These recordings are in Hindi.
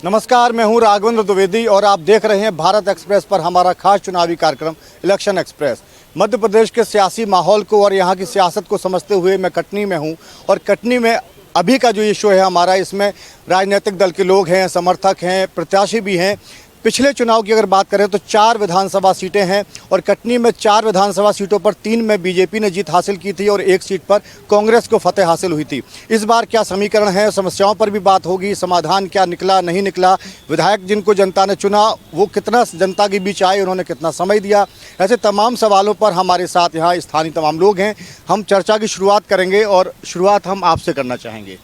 नमस्कार, मैं हूं राघवेंद्र द्विवेदी और आप देख रहे हैं भारत एक्सप्रेस पर हमारा खास चुनावी कार्यक्रम इलेक्शन एक्सप्रेस। मध्य प्रदेश के सियासी माहौल को और यहां की सियासत को समझते हुए मैं कटनी में हूं और कटनी में अभी का जो ये शो है हमारा, इसमें राजनीतिक दल के लोग हैं, समर्थक हैं, प्रत्याशी भी हैं। पिछले चुनाव की अगर बात करें तो 4 विधानसभा सीटें हैं और कटनी में 4 विधानसभा सीटों पर 3 में बीजेपी ने जीत हासिल की थी और 1 सीट पर कांग्रेस को फतेह हासिल हुई थी। इस बार क्या समीकरण है, समस्याओं पर भी बात होगी, समाधान क्या निकला नहीं निकला, विधायक जिनको जनता ने चुना वो कितना जनता के बीच आए, उन्होंने कितना समय दिया, ऐसे तमाम सवालों पर हमारे साथ यहाँ स्थानीय तमाम लोग हैं। हम चर्चा की शुरुआत करेंगे और शुरुआत हम आपसे करना चाहेंगे।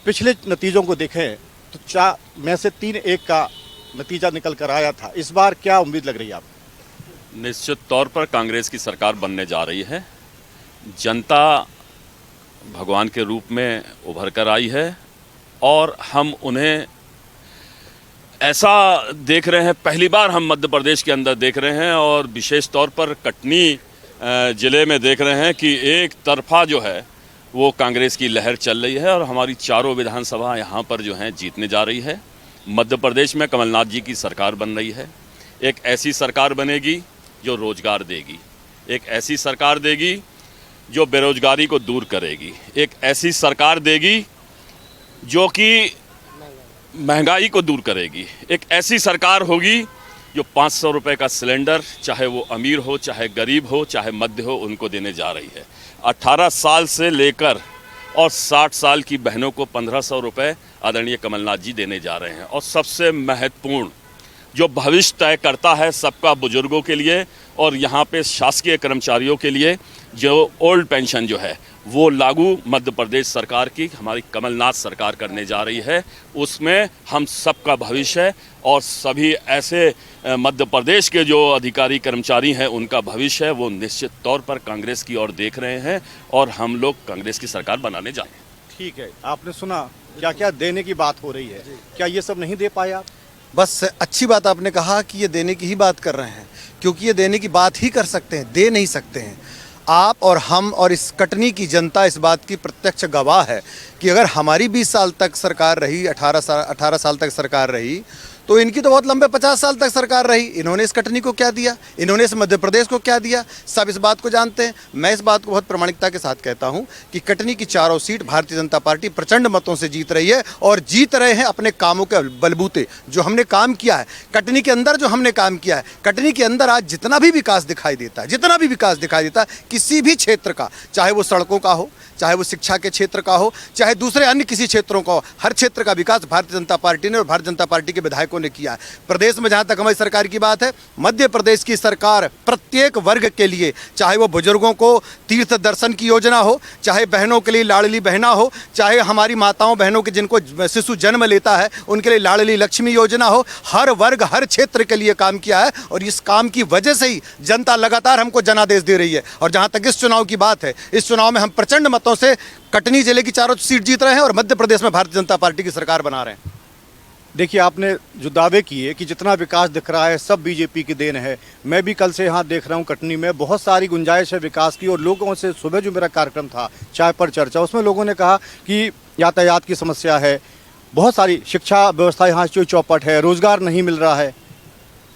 पिछले नतीजों को देखें तो 4 में से 3-1 का नतीजा निकल कर आया था। इस बार क्या उम्मीद लग रही है आपको? निश्चित तौर पर कांग्रेस की सरकार बनने जा रही है। जनता भगवान के रूप में उभर कर आई है और हम उन्हें ऐसा देख रहे हैं, पहली बार हम मध्य प्रदेश के अंदर देख रहे हैं और विशेष तौर पर कटनी ज़िले में देख रहे हैं कि एक तरफा जो है वो कांग्रेस की लहर चल रही है और हमारी चारों विधानसभा यहाँ पर जो हैं जीतने जा रही है। मध्य प्रदेश में कमलनाथ जी की सरकार बन रही है। एक ऐसी सरकार बनेगी जो रोजगार देगी, एक ऐसी सरकार देगी जो बेरोजगारी को दूर करेगी, एक ऐसी सरकार देगी जो कि महंगाई को दूर करेगी, एक ऐसी सरकार होगी जो 500 रुपये का सिलेंडर, चाहे वो अमीर हो, चाहे गरीब हो, चाहे मध्य हो, उनको देने जा रही है। 18 साल से लेकर और 60 साल की बहनों को 1500 रुपये आदरणीय कमलनाथ जी देने जा रहे हैं। और सबसे महत्वपूर्ण जो भविष्य तय करता है सबका बुजुर्गों के लिए और यहाँ पे शासकीय कर्मचारियों के लिए जो ओल्ड पेंशन जो है वो लागू मध्य प्रदेश सरकार की, हमारी कमलनाथ सरकार करने जा रही है। उसमें हम सबका भविष्य है और सभी ऐसे मध्य प्रदेश के जो अधिकारी कर्मचारी हैं उनका भविष्य है वो निश्चित तौर पर कांग्रेस की ओर देख रहे हैं और हम लोग कांग्रेस की सरकार बनाने जा रहे हैं। ठीक है, आपने सुना क्या क्या देने की बात हो रही है, क्या ये सब नहीं दे पाए आप? बस अच्छी बात आपने कहा कि ये देने की ही बात कर रहे हैं, क्योंकि ये देने की बात ही कर सकते हैं, दे नहीं सकते हैं। आप और हम और इस कटनी की जनता इस बात की प्रत्यक्ष गवाह है कि अगर हमारी 20 साल तक सरकार रही, 18 साल तक सरकार रही, तो इनकी तो बहुत लंबे 50 साल तक सरकार रही। इन्होंने इस कटनी को क्या दिया, इन्होंने इस मध्य प्रदेश को क्या दिया, सब इस बात को जानते हैं। मैं इस बात को बहुत प्रामाणिकता के साथ कहता हूं कि कटनी की चारों सीट भारतीय जनता पार्टी प्रचंड मतों से जीत रही है और जीत रहे हैं अपने कामों के बलबूते। जो हमने काम किया है कटनी के अंदर, जो हमने काम किया है कटनी के अंदर, आज जितना भी विकास दिखाई देता है, जितना भी विकास दिखाई देता है किसी भी क्षेत्र का, चाहे वो सड़कों का हो, चाहे वो शिक्षा के क्षेत्र का हो, चाहे दूसरे अन्य किसी क्षेत्रों का हो, हर क्षेत्र का विकास भारतीय जनता पार्टी ने और भारतीय जनता पार्टी के विधायकों ने किया है। प्रदेश में जहां तक हमारी सरकार की बात है, मध्य प्रदेश की सरकार प्रत्येक वर्ग के लिए, चाहे वो बुजुर्गों को तीर्थ दर्शन की योजना हो, चाहे बहनों के लिए लाडली बहना हो, चाहे हमारी माताओं बहनों के जिनको शिशु जन्म लेता है उनके लिए लाडली लक्ष्मी योजना हो, हर वर्ग हर क्षेत्र के लिए काम किया है और इस काम की वजह से ही जनता लगातार हमको जनादेश दे रही है। और जहां तक इस चुनाव की बात है, इस चुनाव में हम प्रचंड मतों से कटनी जिले की चारों सीट जीत रहे हैं और मध्य प्रदेश में भारतीय जनता पार्टी की सरकार बना रहे हैं। देखिए, आपने जो दावे किए कि जितना विकास दिख रहा है सब बीजेपी की देन है, मैं भी कल से यहाँ देख रहा हूँ कटनी में बहुत सारी गुंजाइश है विकास की। और लोगों से सुबह जो मेरा कार्यक्रम था चाय पर चर्चा, उसमें लोगों ने कहा कि यातायात की समस्या है, बहुत सारी शिक्षा व्यवस्था यहाँ चौपट है, रोजगार नहीं मिल रहा है।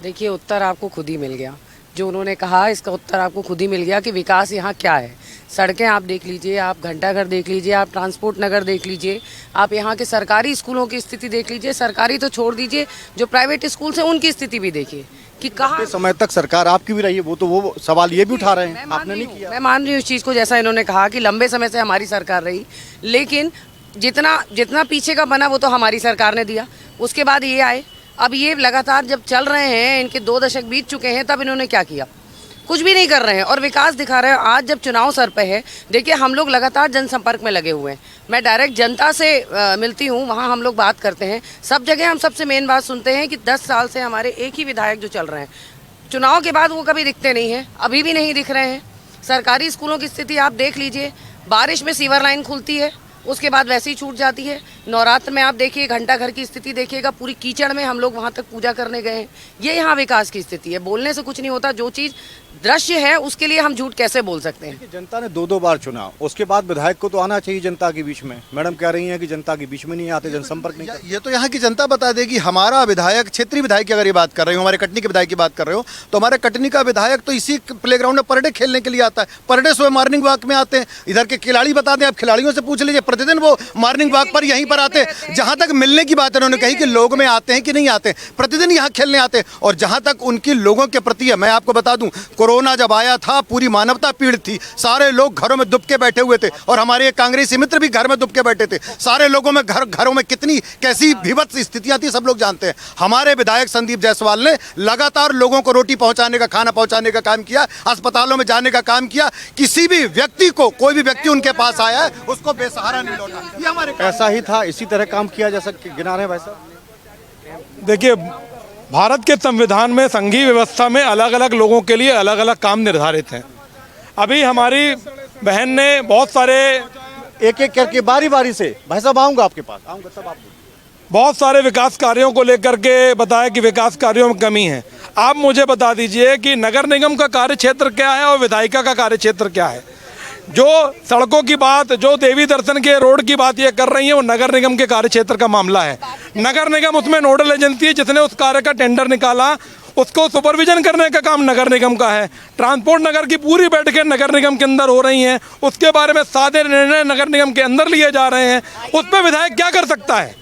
देखिए, उत्तर आपको खुद ही मिल गया। जो उन्होंने कहा इसका उत्तर आपको खुद ही मिल गया कि विकास यहाँ क्या है। सड़कें आप देख लीजिए, आप घंटाघर देख लीजिए, आप ट्रांसपोर्ट नगर देख लीजिए, आप यहाँ के सरकारी स्कूलों की स्थिति देख लीजिए। सरकारी तो छोड़ दीजिए, जो प्राइवेट स्कूल हैं उनकी स्थिति भी देखिए कि कहाँ समय तक सरकार आपकी भी रही है। वो सवाल ये भी उठा रहे हैं, आपने नहीं किया। मैं मान रही हूँ इस चीज़ को, जैसा इन्होंने कहा कि लंबे समय से हमारी सरकार रही, लेकिन जितना पीछे का बना वो तो हमारी सरकार ने दिया। उसके बाद ये आए, अब ये लगातार जब चल रहे हैं, इनके 2 दशक बीत चुके हैं, तब इन्होंने क्या किया? कुछ भी नहीं कर रहे हैं और विकास दिखा रहे हैं। आज जब चुनाव सर पे है, देखिए हम लोग लगातार जनसंपर्क में लगे हुए हैं। मैं डायरेक्ट जनता से मिलती हूँ, वहाँ हम लोग बात करते हैं। सब जगह हम सबसे मेन बात सुनते हैं कि 10 साल से हमारे एक ही विधायक जो चल रहे हैं, चुनाव के बाद वो कभी दिखते नहीं हैं, अभी भी नहीं दिख रहे हैं। सरकारी स्कूलों की स्थिति आप देख लीजिए, बारिश में सीवर लाइन खुलती है, उसके बाद वैसे ही छूट जाती है। नवरात्र में आप देखिए, घंटा घर की स्थिति देखिएगा, पूरी कीचड़ में हम लोग वहाँ तक पूजा करने गए हैं। ये यहाँ विकास की स्थिति है। बोलने से कुछ नहीं होता, जो चीज़ दृश्य है उसके लिए हम झूठ कैसे बोल सकते हैं। जनता ने 2-2 बार चुना, उसके बाद विधायक को तो आना चाहिए जनता के बीच में। मैडम कह रही हैं कि जनता के बीच में नहीं आते, जनसंपर्क नहीं करते। ये तो यहाँ की जनता बता देगी। हमारा विधायक, क्षेत्रीय विधायक की अगर ये बात कर रहे हो, हमारे कटनी के विधायक की बात कर रहे हो, तो हमारे कटनी का विधायक तो इसी प्लेग्राउंड में पर डे खेलने के लिए आता है। पर डे सुबह मॉर्निंग वॉक में आते हैं। इधर के खिलाड़ी बता दें, आप खिलाड़ियों से पूछ लीजिए, प्रतिदिन वो मॉर्निंग वॉक पर यहीं पर आते हैं। जहाँ तक मिलने की बात है, उन्होंने कही कि लोग में आते हैं कि नहीं आते, प्रतिदिन यहाँ खेलने आते हैं। और जहाँ तक उनकी लोगों के प्रति है, मैं आपको बता दूं, कोरोना जब आया था पूरी मानवता पीड़ित थी, सारे लोग घरों में दुबके बैठे हुए थे और हमारे कांग्रेसी मित्र भी घर में दुबके बैठे थे। सारे लोगों में घरों में कितनी कैसी विभत्स स्थितियां थी, सब लोग जानते हैं। हमारे विधायक संदीप जायसवाल ने लगातार लोगों को रोटी पहुंचाने का, खाना पहुंचाने का काम किया, अस्पतालों में जाने का काम किया। किसी भी व्यक्ति को, कोई भी व्यक्ति उनके पास आया है, उसको बेसहारा नहीं लौटा। ये हमारे ऐसा ही था, इसी तरह काम किया जा सकता, गिना रहे हैं भाई साहब। देखिए, भारत के संविधान में, संघीय व्यवस्था में अलग अलग लोगों के लिए अलग अलग काम निर्धारित हैं। अभी हमारी बहन ने बहुत सारे, एक एक करके बारी बारी से, भाई साहब आऊँगा आपके पास, आऊँगा तब आप बहुत सारे विकास कार्यों को लेकर के बताया कि विकास कार्यों में कमी है। आप मुझे बता दीजिए कि नगर निगम का कार्य क्षेत्र क्या है और विधायिका का कार्य क्षेत्र क्या है। जो सड़कों की बात, जो देवी दर्शन के रोड की बात ये कर रही है, वो नगर निगम के कार्य क्षेत्र का मामला है। नगर निगम उसमें नोडल एजेंसी है, जिसने उस कार्य का टेंडर निकाला, उसको सुपरविजन करने का काम नगर निगम का है। ट्रांसपोर्ट नगर की पूरी बैठकें नगर निगम के अंदर हो रही हैं, उसके बारे में सादे निर्णय नगर निगम के अंदर लिए जा रहे हैं। उस पर विधायक क्या कर सकता है?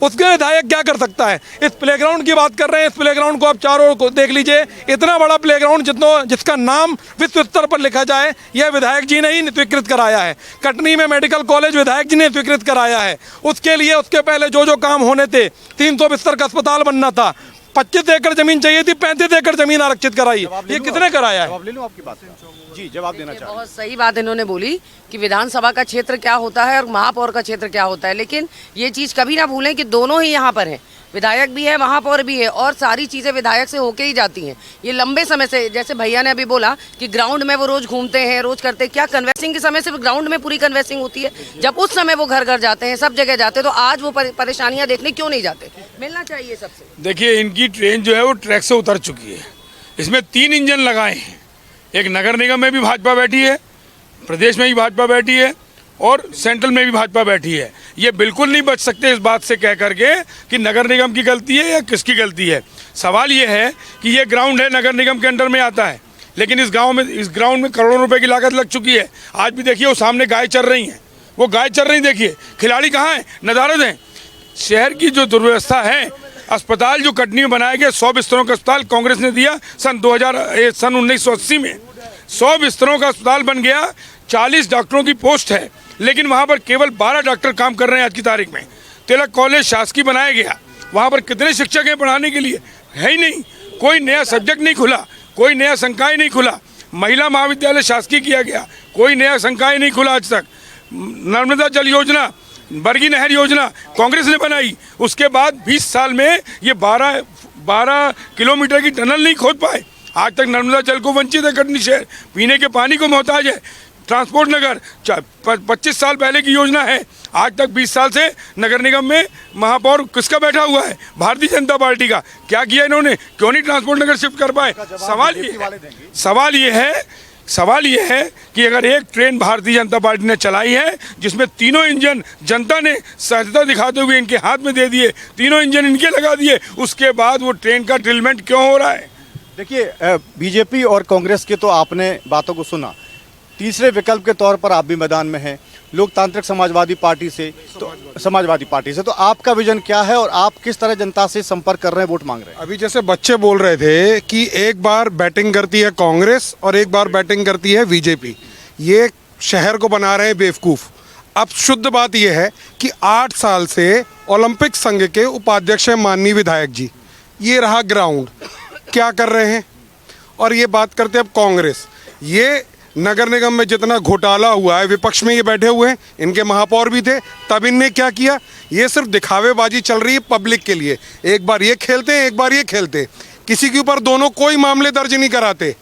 उसके विधायक क्या कर सकता है? इस प्लेग्राउंड की बात कर रहे हैं, इस प्लेग्राउंड को आप चारों को देख लीजिए, इतना बड़ा प्लेग्राउंड जिसका नाम विश्व स्तर पर लिखा जाए, यह विधायक जी ने ही स्वीकृत कराया है। कटनी में मेडिकल कॉलेज विधायक जी ने स्वीकृत कराया है। उसके लिए उसके पहले जो काम होने थे, 300 बिस्तर का अस्पताल बनना था, 25 एकड़ जमीन चाहिए थी, 35 एकड़ जमीन आरक्षित कराई। ये किसने कराया है? जवाब ले लूं आपकी बात का? जी, जवाब देना चाहूँ। बहुत सही बात इन्होंने बोली कि विधानसभा का क्षेत्र क्या होता है और महापौर का क्षेत्र क्या होता है, लेकिन ये चीज़ कभी ना भूलें कि दोनों ही यहाँ पर हैं। विधायक भी है, महापौर भी है, और सारी चीज़ें विधायक से होके ही जाती हैं। ये लंबे समय से, जैसे भैया ने अभी बोला कि ग्राउंड में वो रोज़ घूमते हैं, रोज़ करते हैं, क्या कन्वेंसिंग के समय सिर्फ ग्राउंड में पूरी कन्वेंसिंग होती है? जब उस समय वो घर घर जाते हैं, सब जगह जाते हैं, तो आज वो परेशानियाँ देखने क्यों नहीं जाते? मिलना चाहिए सबसे। देखिए, इनकी ट्रेन जो है वो ट्रैक से उतर चुकी है। इसमें 3 इंजन लगाए हैं। एक नगर निगम में भी भाजपा बैठी है, प्रदेश में भी भाजपा बैठी है और सेंट्रल में भी भाजपा बैठी है। ये बिल्कुल नहीं बच सकते इस बात से कह करके कि नगर निगम की गलती है या किसकी गलती है। सवाल ये है कि ये ग्राउंड है, नगर निगम के अंडर में आता है, लेकिन इस ग्राउंड में करोड़ों रुपए की लागत लग चुकी है। आज भी देखिए, वो सामने गाय चल रही हैं, वो गाय चल रही, देखिए खिलाड़ी कहाँ हैं, नदारद हैं। शहर की जो दुर्व्यवस्था है, अस्पताल जो कटनी में बनाया गया, 100 बिस्तरों का अस्पताल कांग्रेस ने दिया सन 1980 में। 100 बिस्तरों का अस्पताल बन गया, 40 डॉक्टरों की पोस्ट है, लेकिन वहाँ पर केवल 12 डॉक्टर काम कर रहे हैं आज की तारीख में। तिलक कॉलेज शासकीय बनाया गया, वहाँ पर कितने शिक्षक हैं पढ़ाने के लिए? है ही नहीं। कोई नया सब्जेक्ट नहीं खुला, कोई नया संकाय नहीं खुला। महिला महाविद्यालय शासकीय किया गया, कोई नया संकाय नहीं खुला आज तक। नर्मदा जल योजना, बरगी नहर योजना कांग्रेस ने बनाई, उसके बाद 20 साल में ये 12 किलोमीटर की टनल नहीं खोद पाए। आज तक नर्मदा जल को वंचित है कटनी शहर, पीने के पानी को मोहताज है। ट्रांसपोर्ट नगर 25 साल पहले की योजना है, आज तक 20 साल से नगर निगम में महापौर किसका बैठा हुआ है? भारतीय जनता पार्टी का। क्या किया इन्होंने? क्यों नहीं ट्रांसपोर्ट नगर शिफ्ट कर पाए? सवाल ये है कि अगर एक ट्रेन भारतीय जनता पार्टी ने चलाई है, जिसमें तीनों इंजन जनता ने सहजता दिखाते हुए इनके हाथ में दे दिए, तीनों इंजन इनके लगा दिए, उसके बाद वो ट्रेन का ड्रिलमेंट क्यों हो रहा है? देखिए, बीजेपी और कांग्रेस के तो आपने बातों को सुना, तीसरे विकल्प के तौर पर आप भी मैदान में हैं, लोकतांत्रिक समाजवादी पार्टी से तो आपका विजन क्या है और आप किस तरह जनता से संपर्क कर रहे हैं, वोट मांग रहे हैं? अभी जैसे बच्चे बोल रहे थे कि एक बार बैटिंग करती है कांग्रेस और एक बार बैटिंग करती है बीजेपी, ये शहर को बना रहे हैं बेवकूफ़। अब शुद्ध बात यह है कि 8 साल से ओलंपिक संघ के उपाध्यक्ष हैं माननीय विधायक जी, ये रहा ग्राउंड, क्या कर रहे हैं? और ये बात करते हैं अब कांग्रेस, ये नगर निगम में जितना घोटाला हुआ है, विपक्ष में ये बैठे हुए हैं, इनके महापौर भी थे, तब इनने क्या किया? ये सिर्फ दिखावेबाजी चल रही है पब्लिक के लिए। एक बार ये खेलते हैं, एक बार ये खेलते हैं, किसी के ऊपर दोनों कोई मामले दर्ज नहीं कराते।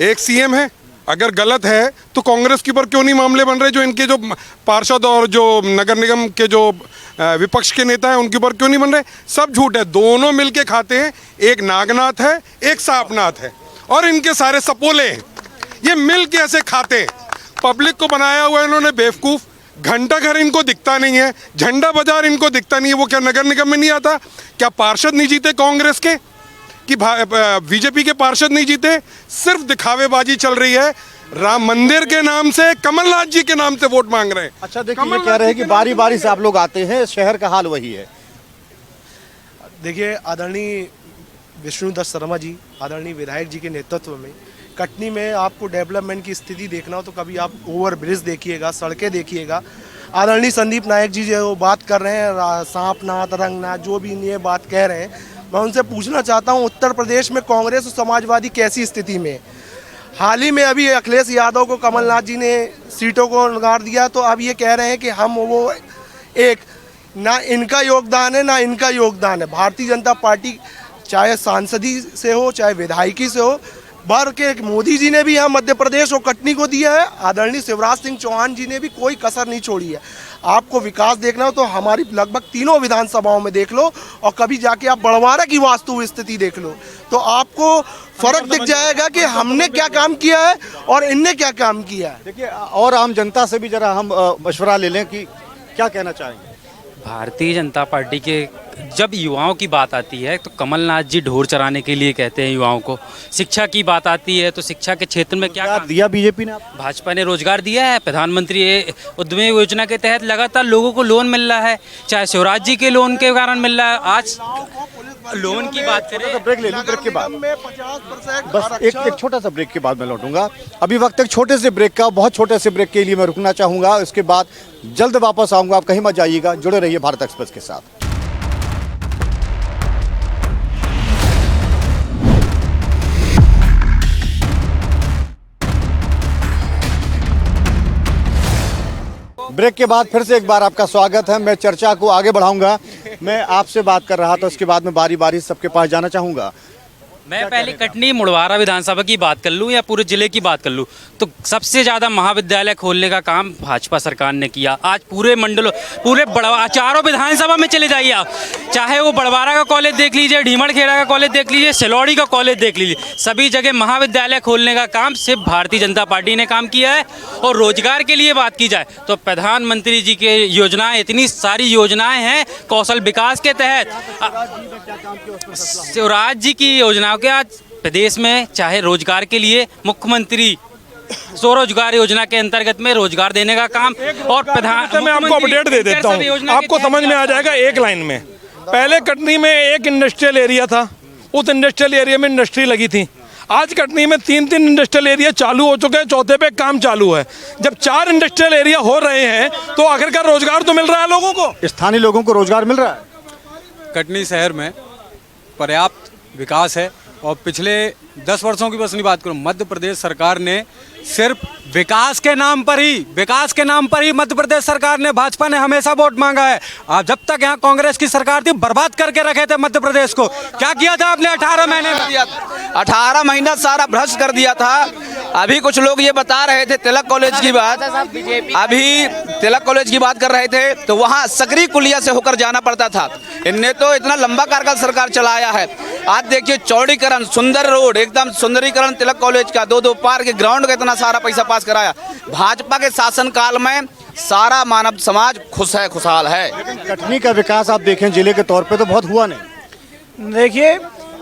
एक सीएम है अगर गलत है तो कांग्रेस के ऊपर क्यों नहीं मामले बन रहे? जो इनके जो पार्षद और जो नगर निगम के जो विपक्ष के नेता हैं उनके ऊपर क्यों नहीं बन रहे? सब झूठ है, दोनों मिलके खाते हैं। एक नागनाथ है, एक सांपनाथ है, और इनके सारे सपोले हैं। ये मिल के ऐसे खाते हैं। पब्लिक को बनाया हुआ है इन्होंने बेवकूफ़। घंटा घर इनको दिखता नहीं है, झंडा बाजार इनको दिखता नहीं है। वो क्या नगर निगम में नहीं आता? क्या पार्षद नहीं जीते कांग्रेस के, कि बीजेपी के पार्षद नहीं जीते? सिर्फ दिखावेबाजी चल रही है। राम मंदिर के नाम से, कमलनाथ जी के नाम से वोट मांग रहे हैं। अच्छा देखिए, ये कह रहे हैं कि बारी बारी से आप लोग आते हैं, शहर का हाल वही है। देखिए, आदरणीय विष्णुदत्त शर्मा जी, आदरणीय विधायक जी के नेतृत्व में कटनी में आपको डेवलपमेंट की स्थिति देखना हो तो कभी आप ओवर ब्रिज देखिएगा, सड़कें देखिएगा। आदरणीय संदीप नायक जी जो बात कर रहे हैं, सांपनाथ, रंगनाथ, जो भी ये बात कह रहे हैं, मैं उनसे पूछना चाहता हूँ, उत्तर प्रदेश में कांग्रेस और समाजवादी कैसी स्थिति में है? हाल ही में अभी अखिलेश यादव को कमलनाथ जी ने सीटों को नकार दिया, तो अब ये कह रहे हैं कि हम वो एक, ना इनका योगदान है ना इनका योगदान है। भारतीय जनता पार्टी चाहे सांसदी से हो चाहे विधायकी से हो, भर के मोदी जी ने भी यहाँ मध्य प्रदेश और कटनी को दिया है। आदरणीय शिवराज सिंह चौहान जी ने भी कोई कसर नहीं छोड़ी है। आपको विकास देखना हो तो हमारी लगभग तीनों विधानसभाओं में देख लो, और कभी जाके आप बड़वारा की वास्तु स्थिति देख लो, तो आपको फर्क दिख जाएगा कि हमने क्या काम किया है और इनने क्या काम किया है। देखिए, और आम जनता से भी जरा हम मशवरा ले लें कि क्या कहना चाहेंगे। भारतीय जनता पार्टी के जब युवाओं की बात आती है तो कमलनाथ जी ढोर चराने के लिए कहते हैं युवाओं को। शिक्षा की बात आती है तो शिक्षा के क्षेत्र में क्या काम दिया बीजेपी ने आपको? भाजपा ने रोजगार दिया है। प्रधानमंत्री उद्यमी योजना के तहत लगातार लोगों को लोन मिल रहा है, चाहे शिवराज जी के लोन के कारण मिल रहा है। आज लोन की बात करें, ब्रेक ले लूं, ब्रेक के बाद बस एक छोटा सा ब्रेक के बाद मैं लौटूंगा। अभी वक्त एक छोटे से ब्रेक का, बहुत छोटे से ब्रेक के लिए मैं रुकना चाहूंगा। उसके बाद जल्द वापस आऊंगा। आप कहीं मत जाइएगा, जुड़े रहिए भारत एक्सप्रेस के साथ। ब्रेक के बाद फिर से एक बार आपका स्वागत है। मैं चर्चा को आगे बढ़ाऊंगा। मैं आपसे बात कर रहा था, उसके बाद मैं बारी बारी सबके पास जाना चाहूंगा। मैं पहले कटनी मुड़वारा विधानसभा की बात कर लूं या पूरे जिले की बात कर लूं, तो सबसे ज़्यादा महाविद्यालय खोलने का काम भाजपा सरकार ने किया। आज पूरे मंडलों, पूरे चारों विधानसभा में चले जाइए आप, चाहे वो बड़वारा का कॉलेज देख लीजिए, ढीमड़खेड़ा का कॉलेज देख लीजिए, सिलौड़ी का कॉलेज देख लीजिए, सभी जगह महाविद्यालय खोलने का काम सिर्फ भारतीय जनता पार्टी ने काम किया है। और रोजगार के लिए बात की जाए तो प्रधानमंत्री जी के योजनाएं, इतनी सारी योजनाएं हैं कौशल विकास के तहत। शिवराज जी की योजना के आज प्रदेश में चाहे रोजगार के लिए मुख्यमंत्री स्वरोजगार योजना के अंतर्गत में रोजगार देने का काम, और प्रधान मैं आपको अपडेट दे देता हूँ, आपको समझ में आ जाएगा एक लाइन में। पहले कटनी में एक इंडस्ट्रियल एरिया था, उस इंडस्ट्रियल एरिया में इंडस्ट्री लगी थी। आज कटनी में 3 इंडस्ट्रियल एरिया चालू हो चुके हैं, चौथे पे काम चालू है। जब 4 इंडस्ट्रियल एरिया हो रहे हैं तो आखिरकार रोजगार तो मिल रहा है लोगों को, स्थानीय लोगों को रोजगार मिल रहा है। कटनी शहर में पर्याप्त विकास है, और पिछले 10 वर्षों की बस नहीं बात करूं, मध्य प्रदेश सरकार ने सिर्फ विकास के नाम पर ही मध्य प्रदेश सरकार ने, भाजपा ने हमेशा वोट मांगा है। आप जब तक यहाँ कांग्रेस की सरकार थी, बर्बाद करके रखे थे मध्य प्रदेश को। क्या किया था आपने 18 महीने में? 18 महीना सारा भ्रष्ट कर दिया था। अभी कुछ लोग ये बता रहे थे तिलक कॉलेज की बात, अभी तिलक कॉलेज की बात कर रहे थे तो वहाँ सकरी कुलिया से होकर जाना पड़ता था। इनने तो इतना लंबा कार्यकाल सरकार चलाया है। आज देखिए चौड़ीकरण, सुंदर रोड, एकदम सुंदरीकरण तिलक कॉलेज का, 2 पार्क, ग्राउंड का इतना सारा पैसा पास कराया। भाजपा के शासनकाल में सारा मानव समाज खुश है, खुशहाल है। कटनी का विकास आप देखें जिले के तौर पे तो बहुत हुआ नहीं। देखिए,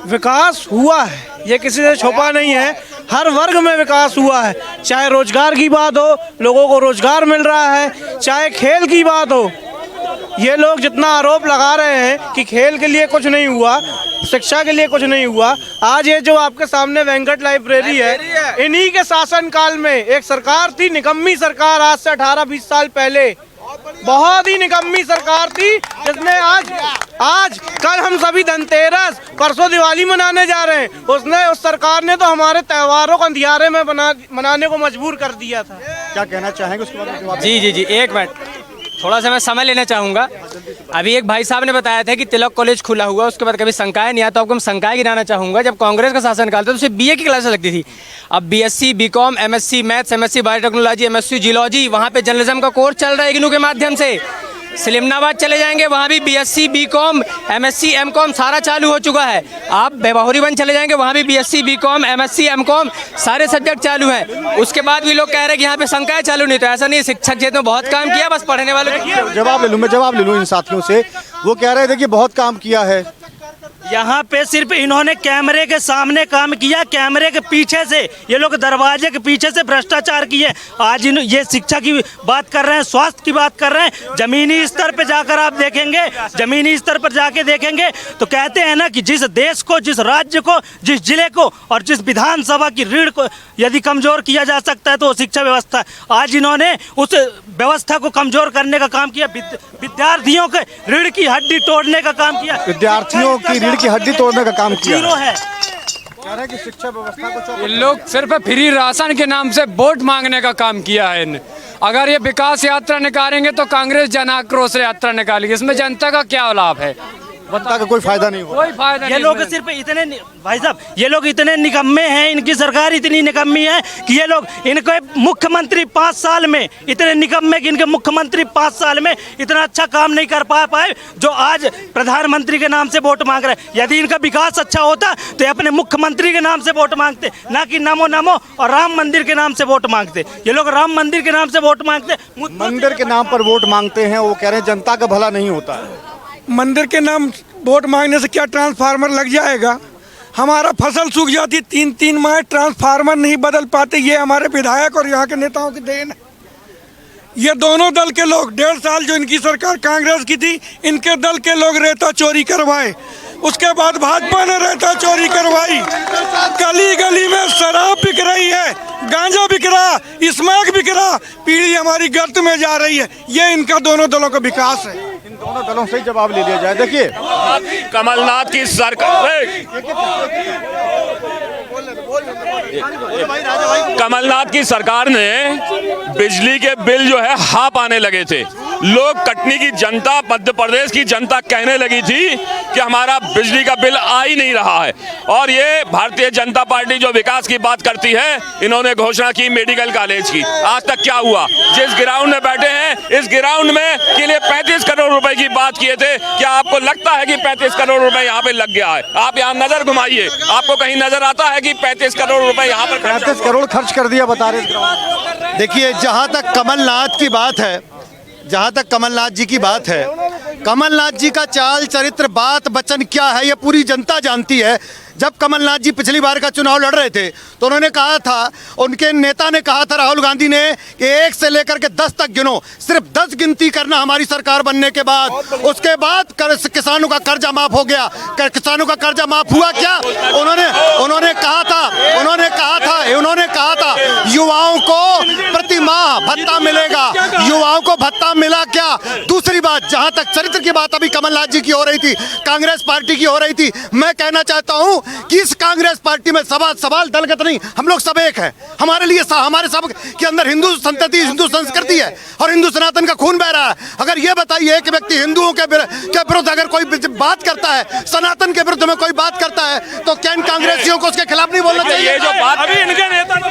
विकास हुआ है, ये किसी से छुपा नहीं है। हर वर्ग में विकास हुआ है, चाहे रोजगार की बात हो, लोगों को रोजगार मिल रहा है, चाहे खेल की बात हो। ये लोग जितना आरोप लगा रहे हैं कि खेल के लिए कुछ नहीं हुआ, शिक्षा के लिए कुछ नहीं हुआ, आज ये जो आपके सामने वेंकट लाइब्रेरी है, इन्हीं के शासनकाल में एक सरकार थी, निकम्मी सरकार, आज से 18-20 साल पहले, बहुत ही निकम्मी सरकार थी, जिसने आज कल हम सभी धनतेरस, परसों दिवाली मनाने जा रहे हैं, उस सरकार ने तो हमारे त्योहारों को अंधियारे में मनाने को मजबूर कर दिया था। क्या कहना चाहेंगे उसके बाद? जी, एक मिनट। थोड़ा सा मैं समय लेना चाहूँगा। अभी एक भाई साहब ने बताया था कि तिलक कॉलेज खुला हुआ, उसके बाद कभी संकाय नहीं आता। आपको हम संकाय गिनाना चाहूँगा। जब कांग्रेस का शासनकाल था तो सिर्फ बीए की क्लासेस लगती थी। अब BSc, BCom, MSc maths, MSc biotechnology, MSc geology, वहाँ पे जर्नलिज्म का कोर्स चल रहा है इग्नू के माध्यम से। सलीमनाबाद चले जाएंगे, वहाँ भी बीएससी, बीकॉम, एमएससी, एमकॉम सारा चालू हो चुका है। आप बेबाहुरीबंद चले जाएंगे, वहाँ भी बीएससी, बीकॉम, एमएससी, एमकॉम सारे सब्जेक्ट चालू हैं। उसके बाद भी लोग कह रहे हैं कि यहाँ पे संकाय चालू नहीं। तो ऐसा नहीं, शिक्षक क्षेत्र में बहुत काम किया, बस पढ़ने वालों को जवाब ले लूँ इन साथियों से। वो कह रहे थे कि बहुत काम किया है। यहाँ पे सिर्फ इन्होंने कैमरे के सामने काम किया, कैमरे के पीछे से ये लोग दरवाजे के पीछे से भ्रष्टाचार किए। आज ये शिक्षा की बात कर रहे हैं, स्वास्थ्य की बात कर रहे हैं। जमीनी स्तर पे जाकर आप देखेंगे, जमीनी स्तर पर जाके देखेंगे तो कहते हैं ना कि जिस देश को, जिस राज्य को, जिस जिले को और जिस विधानसभा की रीढ़ को यदि कमजोर किया जा सकता है तो वो शिक्षा व्यवस्था। आज इन्होंने उस व्यवस्था को कमजोर करने का काम किया। विद्यार्थियों के रीढ़ की हड्डी तोड़ने का काम किया। विद्यार्थियों की रीढ़ की हड्डी तोड़ने का काम किया है। कह रहे हैं कि शिक्षा व्यवस्था को ये लोग सिर्फ फ्री राशन के नाम से वोट मांगने का काम किया है इन्हें। अगर ये विकास यात्रा निकालेंगे तो कांग्रेस जन आक्रोश यात्रा निकालेगी। इसमें जनता का क्या लाभ है? जनता का कोई फायदा नहीं हुआ। कोई फायदा ये लोग सिर्फ इतने, भाई साहब ये लोग इतने निकम्मे हैं, इनकी सरकार इतनी निकम्मी है कि ये लोग, इनके मुख्यमंत्री 5 साल में इतने निकम्मे कि इनके मुख्यमंत्री 5 साल में इतना अच्छा काम नहीं कर पाए जो आज प्रधानमंत्री के नाम से वोट मांग रहे हैं। यदि इनका विकास अच्छा होता तो ये अपने मुख्यमंत्री के नाम से वोट मांगते, ना कि नमो नमो और राम मंदिर के नाम से वोट मांगते। ये लोग राम मंदिर के नाम से वोट मांगते, मंदिर के नाम पर वोट मांगते हैं। वो कह रहे हैं जनता का भला नहीं होता है। मंदिर के नाम वोट मांगने से क्या ट्रांसफार्मर लग जाएगा? हमारा फसल सूख जाती, 3-3 माह ट्रांसफार्मर नहीं बदल पाते। ये हमारे विधायक और यहाँ के नेताओं की देन है। ये दोनों दल के लोग 1.5 साल जो इनकी सरकार कांग्रेस की थी, इनके दल के लोग रेता चोरी करवाए। उसके बाद भाजपा ने रेता चोरी करवाई। गली गली में शराब बिक रही है, गांजा बिक रहा, स्मैक बिक रहा, पीढ़ी हमारी गर्त में जा रही है। ये इनका दोनों दलों का विकास है। इन दोनों दलों से ही जवाब ले लिया जाए। देखिए कमलनाथ की सरकार, कमलनाथ की सरकार ने बिजली के बिल जो है हाफ आने लगे थे। लोग, कटनी की जनता, मध्य प्रदेश की जनता कहने लगी थी कि हमारा बिजली का बिल आ ही नहीं रहा है। और ये भारतीय जनता पार्टी जो विकास की बात करती है, इन्होंने घोषणा की मेडिकल कॉलेज की। आज तक क्या हुआ? जिस ग्राउंड में बैठे हैं, इस ग्राउंड में के लिए 35 करोड़ रुपए की बात किए थे। क्या आपको लगता है कि 35 करोड़ रुपए यहाँ पे लग गया है? आप यहाँ नजर घुमाइए, आपको कहीं नजर आता है कि 35 करोड़ रुपए यहाँ पर 35 करोड़ खर्च कर दिया बता रहे। देखिए, जहाँ तक कमलनाथ की बात है, जहाँ तक कमलनाथ जी की बात है, कमलनाथ जी का चाल चरित्र, बात वचन क्या है ये पूरी जनता जानती है। जब कमलनाथ जी पिछली बार का चुनाव लड़ रहे थे तो उन्होंने कहा था, उनके नेता ने कहा था, राहुल गांधी ने, कि 1 से लेकर के 10 तक गिनो, सिर्फ 10 गिनती करना हमारी सरकार बनने के बाद। उसके बाद किसानों का कर्जा माफ हो गया। किसानों का कर्जा माफ हुआ क्या? उन्होंने कहा था युवाओं को प्रति माह भत्ता मिलेगा। युवाओं को भत्ता मिला क्या? दूसरी बात, जहां तक चरित्र की बात अभी कमलनाथ जी की हो रही थी, कांग्रेस पार्टी की हो रही थी, मैं कहना चाहता हूं कि इस कांग्रेस पार्टी में सवाल दलगत नहीं, हम लोग सब एक हैं। हमारे लिए हमारे सब के अंदर हिंदू संतति, हिंदू संस्कृति है और हिंदू सनातन का खून बह रहा है। अगर ये बताइए कि व्यक्ति हिंदुओं के विरुद्ध अगर कोई बात करता है, सनातन के विरुद्ध में कोई बात करता है, तो क्या इन कांग्रेसियों को उसके खिलाफ नहीं बोलना चाहिए?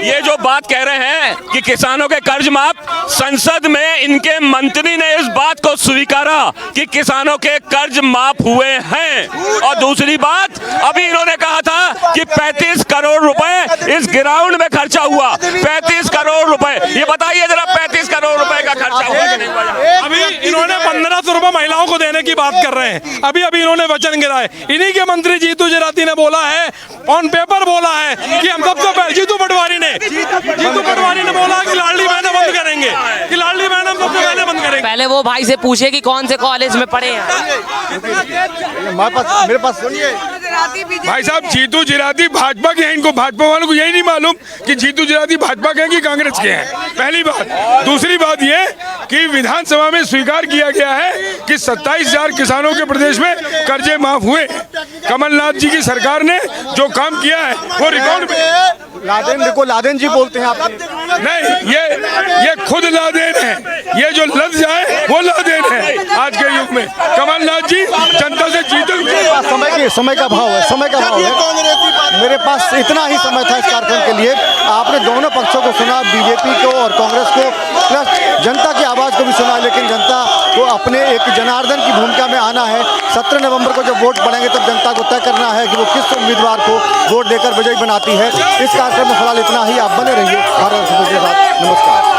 ये जो बात कह रहे हैं कि किसानों के कर्ज माफ, संसद में इनके मंत्री ने इस बात को स्वीकारा कि किसानों के कर्ज माफ हुए हैं। और दूसरी बात, अभी इन्होंने कहा था कि 35 करोड़ रुपए इस ग्राउंड में खर्चा हुआ। 35 करोड़ रुपए, ये बताइए जरा, 35 करोड़ रुपए का खर्चा हुआ कि नहीं हुआ? अभी इन्होंने 1500 रुपए महिलाओं को देने की बात कर रहे हैं। अभी इन्होंने वचन गिराए। इन्हीं के मंत्री जीतू जराती ने बोला है, ऑन पेपर बोला है कि हम सबसे पहले, जीतू पटवारी ने बोला कि लाडली बहना बंद करेंगे, कि लाडली बहना हम सबसे पहले बंद करेंगे। पहले वो भाई से पूछे कि कौन से कॉलेज में पढ़े हैं। मेरे पास सुनिए भाई साहब, जीतू जिराती भाजपा के हैं। इनको भाजपा वालों को यही नहीं मालूम कि जीतू जिराती भाजपा के हैं कि कांग्रेस के हैं, पहली बात। दूसरी बात ये कि विधानसभा में स्वीकार किया गया है कि 27,000 किसानों के प्रदेश में कर्जे माफ हुए। कमलनाथ जी की सरकार ने जो काम किया है वो रिकॉर्ड में। लादेन जी बोलते हैं आप। नहीं, ये खुद लादेन है, ये जो लद जाए वो लादेन है आज के युग में। कमलनाथ जी जनता से जीते। समय का भाव है। मेरे पास इतना ही समय था इस कार्यक्रम के लिए। आपने दोनों पक्षों को सुना, बीजेपी को और कांग्रेस को, प्लस जनता की आवाज़ को भी सुना। लेकिन जनता को अपने एक जनार्दन की भूमिका में आना है। 17 नवंबर को जब वोट पड़ेंगे तब जनता को तय करना है कि वो किस उम्मीदवार को वोट देकर विजयी बनाती है। इस कार्यक्रम में फिलहाल इतना ही। आप बने रहिए भारत एक्सप्रेस के साथ। नमस्कार।